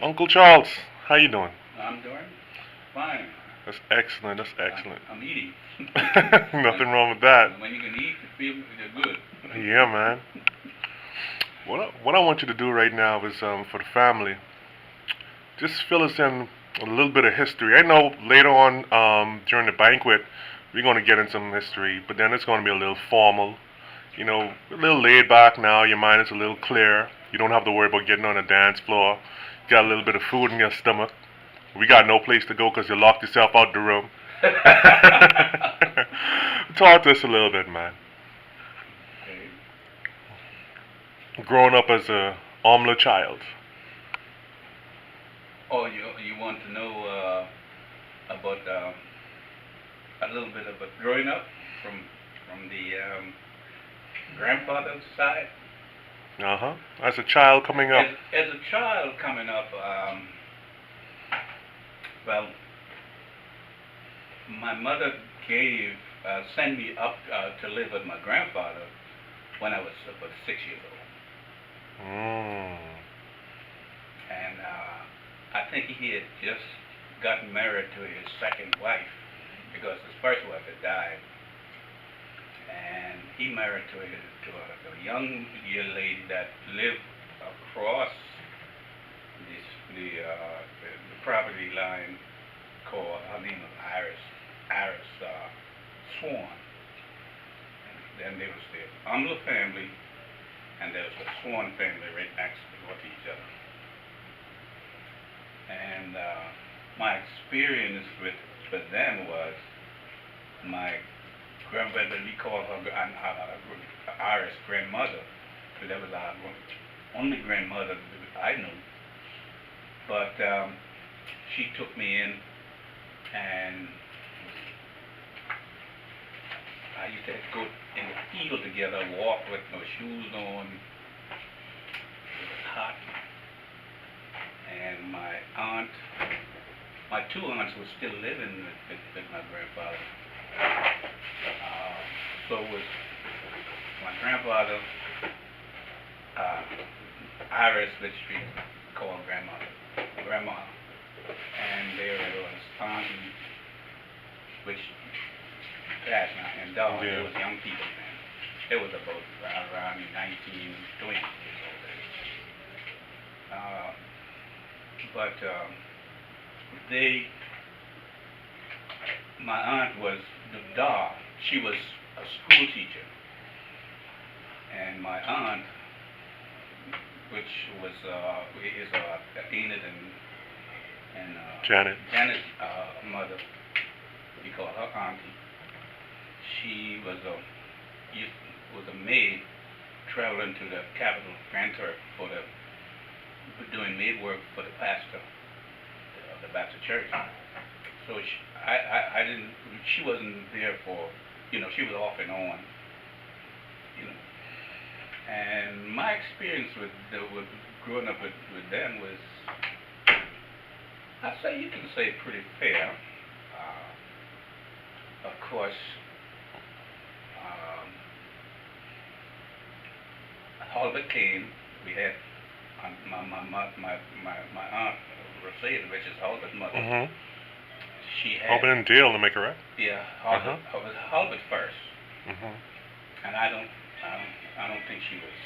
Uncle Charles, how you doing? I'm doing fine. That's excellent. That's excellent. I'm eating. Nothing wrong with that. When you can eat, you feel good. Yeah, man. What I want you to do right now is for the family, just fill us in a little bit of history. I know later on during the banquet we're going to get in some history, but then it's going to be a little formal. You know, a little laid back now. Your mind is a little clear. You don't have to worry about getting on the dance floor. You got a little bit of food in your stomach. We got no place to go because you locked yourself out the room. Talk to us a little bit, man. Growing up as a Oemler child. Oh, you want to know about a little bit about growing up from the grandfather's side? Uh-huh. As a child coming up. As a child coming up, well, my mother sent me up to live with my grandfather when I was about 6 years old. And I think he had just gotten married to his second wife because his first wife had died. And he married to a young lady that lived across the property line called, her name was Iris Swan. And then there was the Oemler family, and there was the Swan family right next door to each other. And my experience with them was my grandmother, we call her Iris grandmother, because that was our only grandmother that I knew. But she took me in, and I used to go in the field together, walk with no shoes on. It was hot. And my two aunts were still living with my grandfather. So was my grandfather, Iris, which we call grandma, and there was auntie, which passed now, and dog. There was young people then. It was about around 1920 years old. But my aunt was the dog. She was a school teacher, and my aunt, which was Enid and Janet's mother, we call her auntie. She was a maid traveling to the capital, Antwerp, doing maid work for the pastor of the Baptist church. So she wasn't there for, she was off and on, And my experience with growing up with them was, you can say pretty fair. Of course, Halbert came. We had my aunt Rosetta, which is Halbert's mother. Mm-hmm. She had Halbert and Dale, to make it right. Yeah, Halbert. I was Halbert first. Mm-hmm. And I don't think she was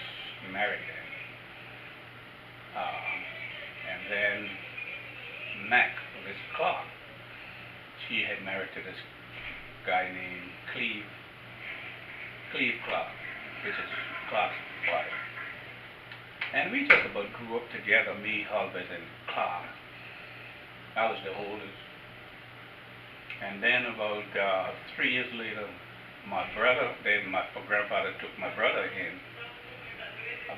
married then. And then Mac, Miss Clark, she had married to this guy named Cleve Clark, which is Clark's wife. And we just about grew up together, me, Halbert, and Clark. I was the oldest. And then about 3 years later, my grandfather took my brother in.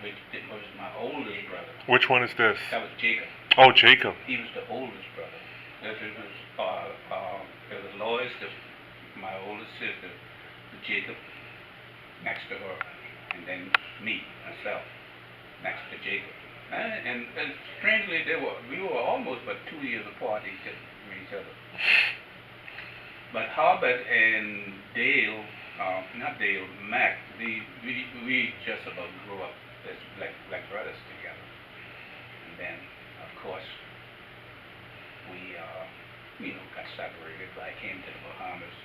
It was my oldest brother. Which one is this? That was Jacob. Oh, Jacob. He was the oldest brother. There was Lois, my oldest sister, Jacob, next to her, and then me, myself, next to Jacob. And strangely, we were almost about 2 years apart from each other. But Halbert and Dale, Mac, we just about grew up as like brothers together. And then, of course, separated. I came to the Bahamas,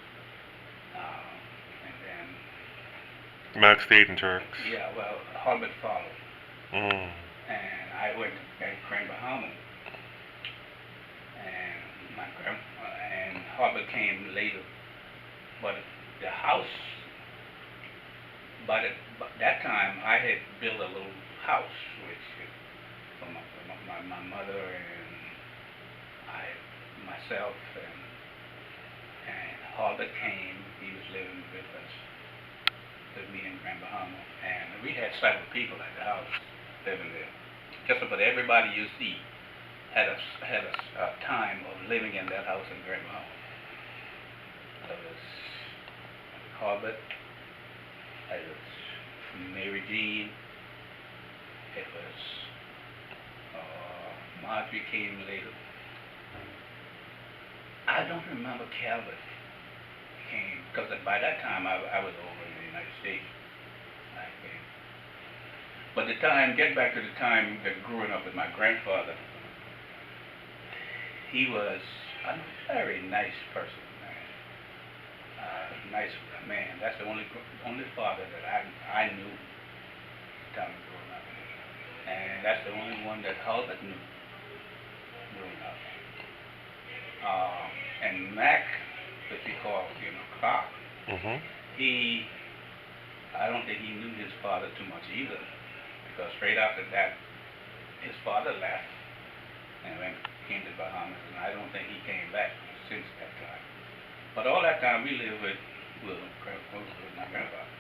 and then Max stayed in Turks. yeah, well, Harbert followed, Mm. and I went to Grand Bahama, and and Harbert came later, but the house. By that time, I had built a little house, which for my mother and I, myself, and Harbert came. He was living with us, with me in Grand Bahama, and we had several people at the house living there. Just about everybody you see had a time of living in that house in Grand Bahama. There was Harbert. It was Mary Jean. It was Marjorie came later. I don't remember Calvert came because by that time I was over in the United States. I came. But get back to the time that growing up with my grandfather, he was a very nice person, man. Nice man. That's the only father that I knew time growing up, and that's the only one that Harbert knew growing up. And Mac, which he called Clark, Mhm. I don't think he knew his father too much either, because straight after that, his father left and came to Bahamas, and I don't think he came back since that time. But all that time we lived with my grandfather.